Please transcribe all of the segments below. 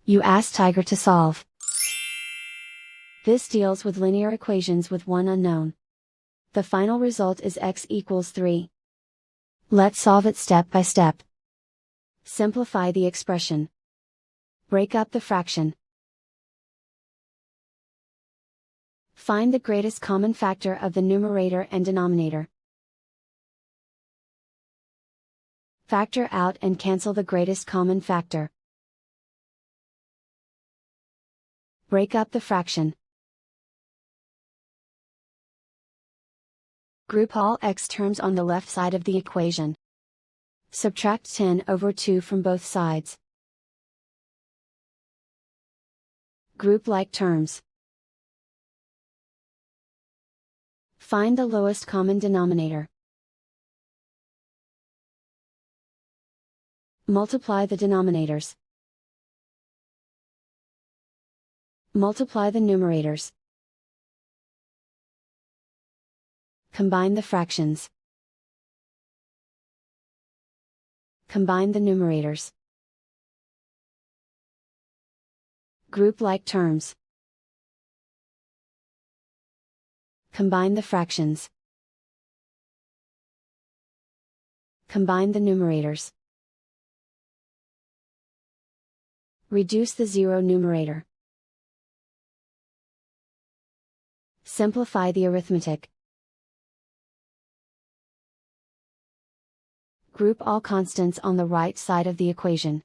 You ask Tiger to solve. This deals with linear equations with one unknown. The final result is x equals 3. Let's solve it step by step. Simplify the expression. Break up the fraction. Find the greatest common factor of the numerator and denominator. Factor out and cancel the greatest common factor. Break up the fraction. Group all x terms on the left side of the equation. Subtract 10 over 2 from both sides. Group like terms. Find the lowest common denominator. Multiply the denominators. Multiply the numerators. Combine the fractions. Combine the numerators. Group like terms. Combine the fractions. Combine the numerators. Reduce the zero numerator. Simplify the arithmetic. Group all constants on the right side of the equation.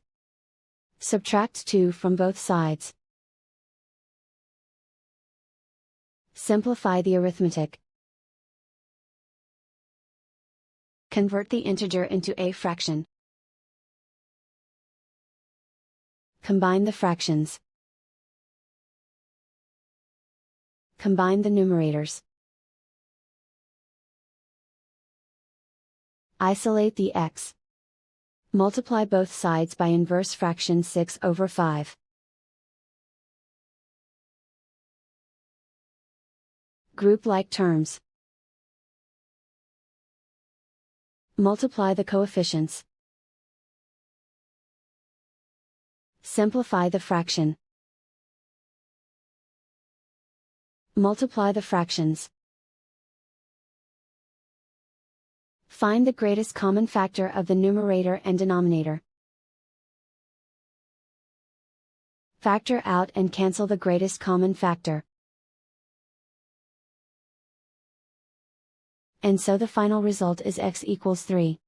Subtract 2 from both sides. Simplify the arithmetic. Convert the integer into a fraction. Combine the fractions. Combine the numerators. Isolate the x. Multiply both sides by inverse fraction 6 over 5. Group like terms. Multiply the coefficients. Simplify the fraction. Multiply the fractions. Find the greatest common factor of the numerator and denominator. Factor out and cancel the greatest common factor. And so the final result is x equals 3.